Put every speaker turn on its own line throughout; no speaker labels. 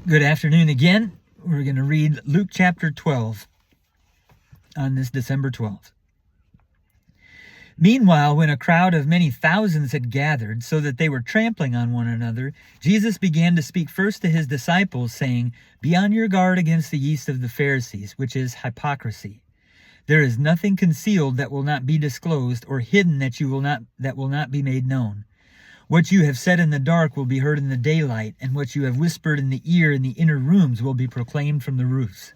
Good afternoon again. We're going to read Luke chapter 12 on this December 12th. Meanwhile, when a crowd of many thousands had gathered so that they were trampling on one another, Jesus began to speak first to his disciples, saying, "Be on your guard against the yeast of the Pharisees, which is hypocrisy. There is nothing concealed that will not be disclosed, or hidden that will not be made known. What you have said in the dark will be heard in the daylight, and what you have whispered in the ear in the inner rooms will be proclaimed from the roofs.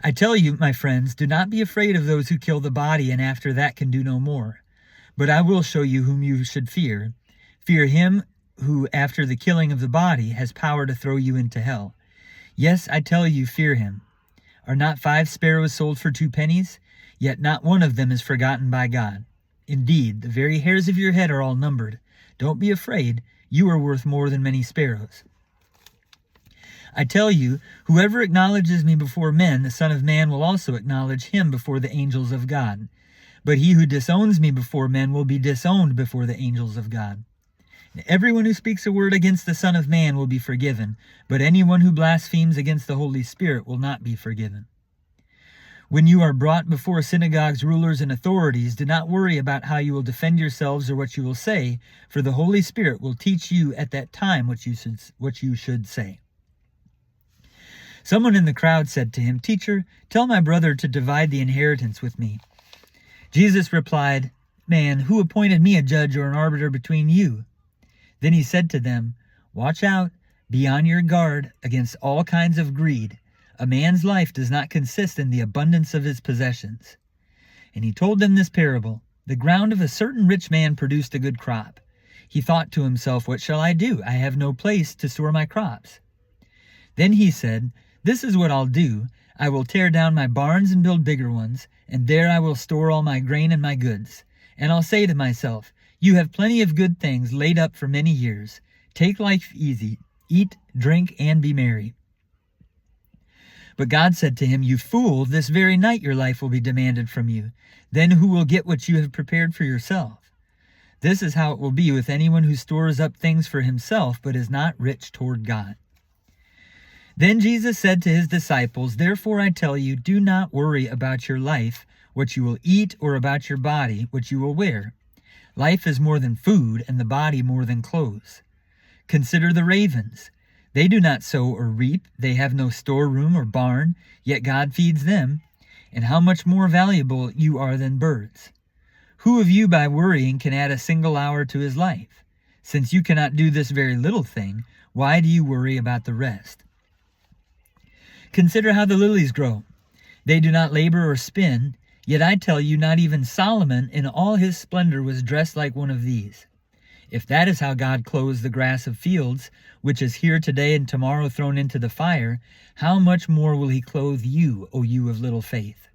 I tell you, my friends, do not be afraid of those who kill the body and after that can do no more. But I will show you whom you should fear. Fear him who, after the killing of the body, has power to throw you into hell. Yes, I tell you, fear him. Are not 5 sparrows sold for 2 pennies? Yet not one of them is forgotten by God. Indeed, the very hairs of your head are all numbered. Don't be afraid, you are worth more than many sparrows. I tell you, whoever acknowledges me before men, the Son of Man will also acknowledge him before the angels of God. But he who disowns me before men will be disowned before the angels of God. And everyone who speaks a word against the Son of Man will be forgiven, but anyone who blasphemes against the Holy Spirit will not be forgiven. When you are brought before synagogues, rulers, and authorities, do not worry about how you will defend yourselves or what you will say, for the Holy Spirit will teach you at that time what you should say." Someone in the crowd said to him, "Teacher, tell my brother to divide the inheritance with me." Jesus replied, "Man, who appointed me a judge or an arbiter between you?" Then he said to them, "Watch out, be on your guard against all kinds of greed. A man's life does not consist in the abundance of his possessions." And he told them this parable. The ground of a certain rich man produced a good crop. He thought to himself, "What shall I do? I have no place to store my crops." Then he said, "This is what I'll do. I will tear down my barns and build bigger ones, and there I will store all my grain and my goods. And I'll say to myself, you have plenty of good things laid up for many years. Take life easy, eat, drink, and be merry." But God said to him, "You fool, this very night your life will be demanded from you. Then who will get what you have prepared for yourself? This is how it will be with anyone who stores up things for himself, but is not rich toward God." Then Jesus said to his disciples, "Therefore I tell you, do not worry about your life, what you will eat, or about your body, what you will wear. Life is more than food, and the body more than clothes. Consider the ravens. They do not sow or reap, they have no storeroom or barn, yet God feeds them. And how much more valuable you are than birds. Who of you by worrying can add a single hour to his life? Since you cannot do this very little thing, why do you worry about the rest? Consider how the lilies grow. They do not labor or spin, yet I tell you, not even Solomon in all his splendor was dressed like one of these. If that is how God clothes the grass of fields, which is here today and tomorrow thrown into the fire, how much more will he clothe you, O you of little faith?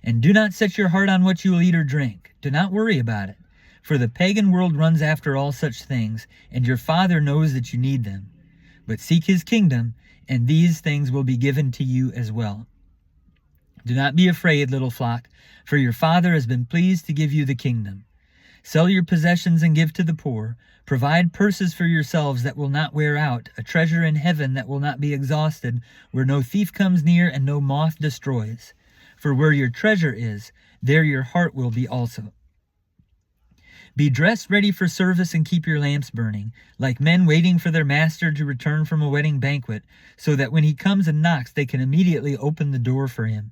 And do not set your heart on what you will eat or drink. Do not worry about it, for the pagan world runs after all such things, and your Father knows that you need them. But seek his kingdom, and these things will be given to you as well. Do not be afraid, little flock, for your Father has been pleased to give you the kingdom. Sell your possessions and give to the poor. Provide purses for yourselves that will not wear out, a treasure in heaven that will not be exhausted, where no thief comes near and no moth destroys. For where your treasure is, there your heart will be also. Be dressed ready for service and keep your lamps burning, like men waiting for their master to return from a wedding banquet, so that when he comes and knocks, they can immediately open the door for him.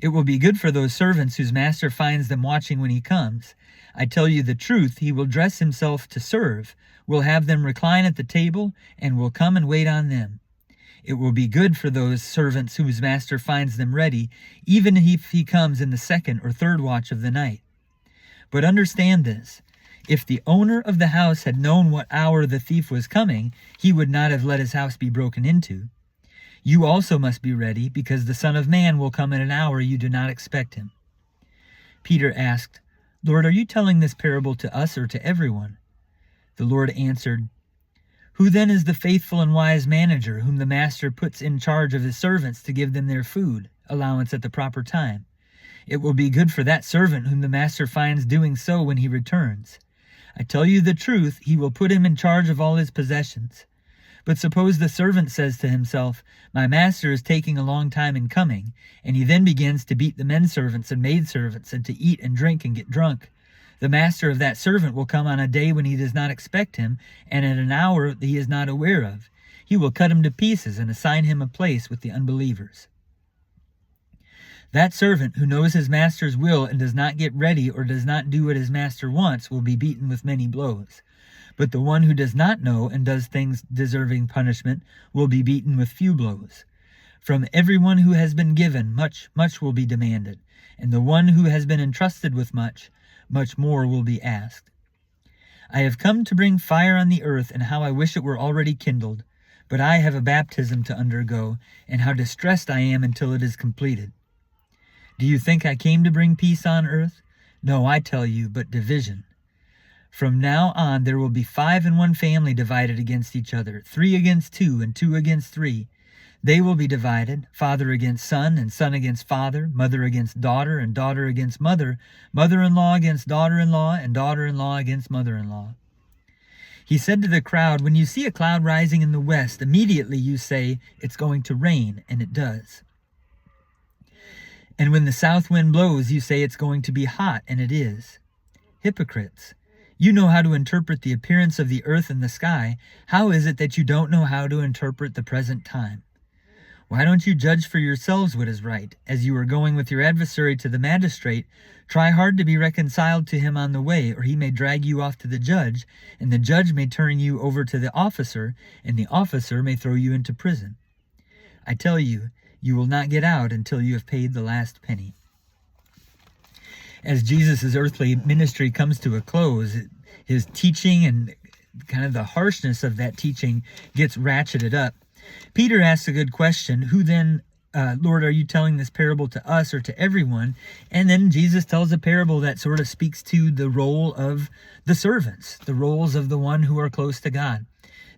It will be good for those servants whose master finds them watching when he comes. I tell you the truth, he will dress himself to serve, will have them recline at the table, and will come and wait on them. It will be good for those servants whose master finds them ready, even if he comes in the 2nd or 3rd watch of the night. But understand this, if the owner of the house had known what hour the thief was coming, he would not have let his house be broken into. You also must be ready, because the Son of Man will come at an hour you do not expect him." Peter asked, "Lord, are you telling this parable to us or to everyone?" The Lord answered, "Who then is the faithful and wise manager, whom the master puts in charge of his servants to give them their food, allowance at the proper time? It will be good for that servant whom the master finds doing so when he returns. I tell you the truth, he will put him in charge of all his possessions. But suppose the servant says to himself, my master is taking a long time in coming, and he then begins to beat the menservants and maidservants, and to eat and drink and get drunk. The master of that servant will come on a day when he does not expect him, and at an hour that he is not aware of. He will cut him to pieces and assign him a place with the unbelievers. That servant who knows his master's will and does not get ready or does not do what his master wants will be beaten with many blows. But the one who does not know and does things deserving punishment will be beaten with few blows. From everyone who has been given, much will be demanded, and the one who has been entrusted with much more will be asked. I have come to bring fire on the earth, and how I wish it were already kindled. But I have a baptism to undergo, and how distressed I am until it is completed. Do you think I came to bring peace on earth? No, I tell you, but division. From now on there will be 5 in one family divided against each other, 3 against 2, and 2 against 3. They will be divided, father against son, and son against father, mother against daughter, and daughter against mother, mother-in-law against daughter-in-law, and daughter-in-law against mother-in-law. He said to the crowd, when you see a cloud rising in the west, immediately you say, it's going to rain, and it does. And when the south wind blows, you say it's going to be hot, and it is. Hypocrites! You know how to interpret the appearance of the earth and the sky. How is it that you don't know how to interpret the present time? Why don't you judge for yourselves what is right? As you are going with your adversary to the magistrate, try hard to be reconciled to him on the way, or he may drag you off to the judge, and the judge may turn you over to the officer, and the officer may throw you into prison. I tell you, you will not get out until you have paid the last penny. As Jesus' earthly ministry comes to a close, his teaching and kind of the harshness of that teaching gets ratcheted up. Peter asks a good question, who then, Lord, are you telling this parable to us or to everyone? And then Jesus tells a parable that sort of speaks to the role of the servants, the roles of the one who are close to God.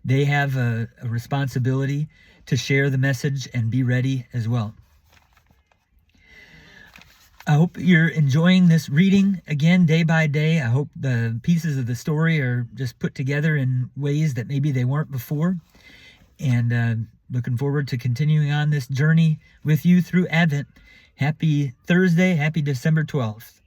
They have a responsibility to share the message and be ready as well. I hope you're enjoying this reading again day by day. I hope the pieces of the story are just put together in ways that maybe they weren't before. And looking forward to continuing on this journey with you through Advent. Happy Thursday. Happy December 12th.